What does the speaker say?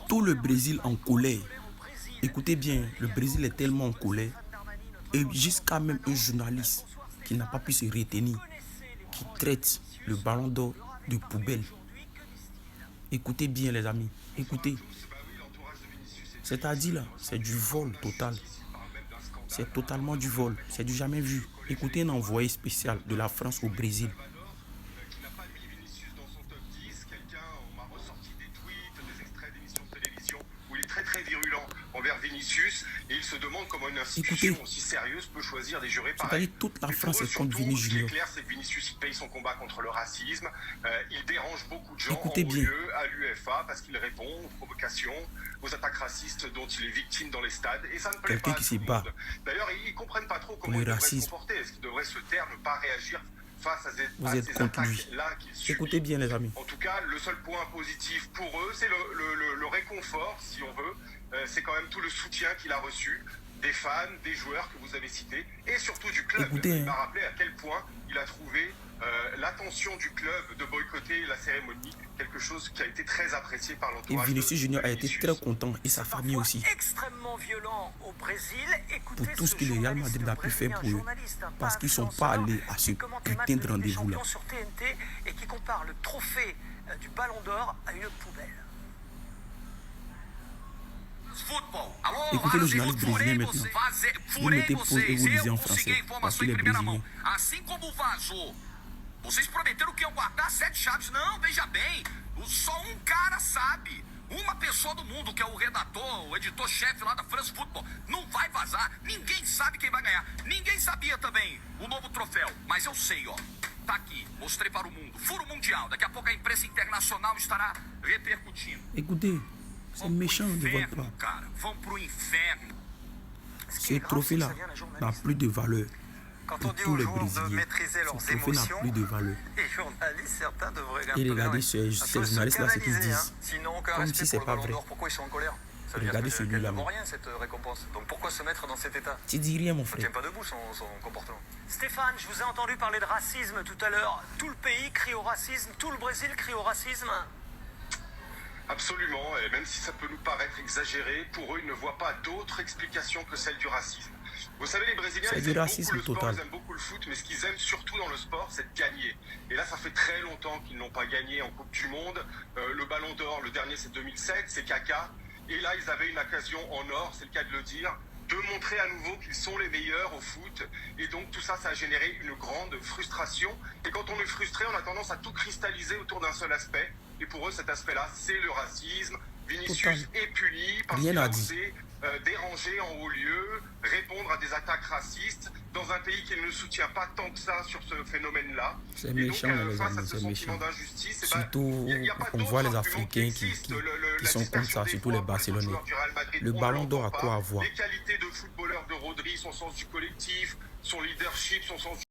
Tout le Brésil en colère. Écoutez bien, le Brésil est tellement en colère. Et jusqu'à même un journaliste qui n'a pas pu se retenir, qui traite le ballon d'or de poubelle. Écoutez bien les amis, écoutez. C'est-à-dire là, c'est du vol total. C'est totalement du vol, c'est du jamais vu. Écoutez un envoyé spécial de la France au Brésil. Très virulent envers Vinicius et il se demande comment une institution aussi sérieuse peut choisir des jurés pareils. Toute la France est contre Vinicius Junior. Ce qui est clair, c'est que Vinicius il paye son combat contre le racisme. Il dérange beaucoup de gens en haut lieu à l'UEFA parce qu'il répond aux provocations, aux attaques racistes dont il est victime dans les stades et ça ne plaît pas à tout le monde. D'ailleurs, ils ne comprennent pas trop comment il devrait se comporter. Est-ce qu'il devrait se taire, ne pas réagir face à ces attaques-là qu'il subit. Écoutez bien les amis. En tout cas, le seul point positif pour eux, c'est le réconfort, si on veut. C'est quand même tout le soutien qu'il a reçu des fans, des joueurs que vous avez cités, et surtout du club. Il m'a rappelé à quel point il a trouvé l'attention du club de boycotter la cérémonie, quelque chose qui a été très apprécié par l'entourage. Et Vinicius Junior a été très content, et sa famille aussi. Extrêmement violent au Brésil. Pour tout ce que le Real Madrid a pu faire pour eux. Parce qu'ils ne sont pas allés à ce putain de rendez-vous-là. Sur TNT et qui compare le trophée du Ballon d'Or à une poubelle. Écoutez le journaliste brésilien maintenant. Vous mettez pause et vous lisez en français. Parce qu'il est brésilien. Vocês prometeram que iam guardar 7 chaves. Não, veja bem, só cara sabe. Uma pessoa do mundo, que é o redator, o editor-chefe lá da France Football. Não vai vazar, ninguém sabe quem vai ganhar. Ninguém sabia também o novo troféu, mas eu sei, ó. Tá aqui, mostrei para o mundo. Furo mundial, daqui a pouco a imprensa internacional estará repercutindo. Écoutez, c'est méchant de votre part. Cara, vão pro inferno. Ce trophée-là n'a plus de valeur. Quand on dit aux joueurs de maîtriser leurs émotions, plus de valeur. les journalistes, certains devraient Et regardez ces journalistes-là, ce qu'ils disent. Sinon, aucun Comme respect si c'est pour pas le Ballon vrai. d'Or. Pourquoi ils sont en colère? Ça veut Regardez dire celui-là. qu'elle ne vaut rien cette récompense. Donc pourquoi se mettre dans cet état? Tu dis rien mon Ça ne tient frère. pas debout son comportement. Stéphane, je vous ai entendu parler de racisme tout à l'heure. Tout le pays crie au racisme, tout le Brésil crie au racisme. Absolument, et même si ça peut nous paraître exagéré, pour eux, ils ne voient pas d'autre explication que celle du racisme. Vous savez, les Brésiliens, ils aiment beaucoup le sport, ils aiment beaucoup le foot, mais ce qu'ils aiment surtout dans le sport, c'est de gagner. Et là, ça fait très longtemps qu'ils n'ont pas gagné en Coupe du Monde. Le Ballon d'Or, le dernier, c'est 2007, c'est Kaka. Et là, ils avaient une occasion en or, c'est le cas de le dire, de montrer à nouveau qu'ils sont les meilleurs au foot. Et donc, tout ça, ça a généré une grande frustration. Et quand on est frustré, on a tendance à tout cristalliser autour d'un seul aspect. Et pour eux, cet aspect-là, c'est le racisme. Vinicius est puni parce qu'il a osé déranger en haut lieu, répondre à des attaques racistes dans un pays qui ne le soutient pas tant que ça sur ce phénomène-là. C'est méchant, les amis, c'est méchant. Surtout, on voit les Africains qui sont comme ça, surtout les Barcelonais. Le Ballon d'Or a quoi à voir? Les qualités de footballeur de Rodri, son sens du collectif, son leadership, son sens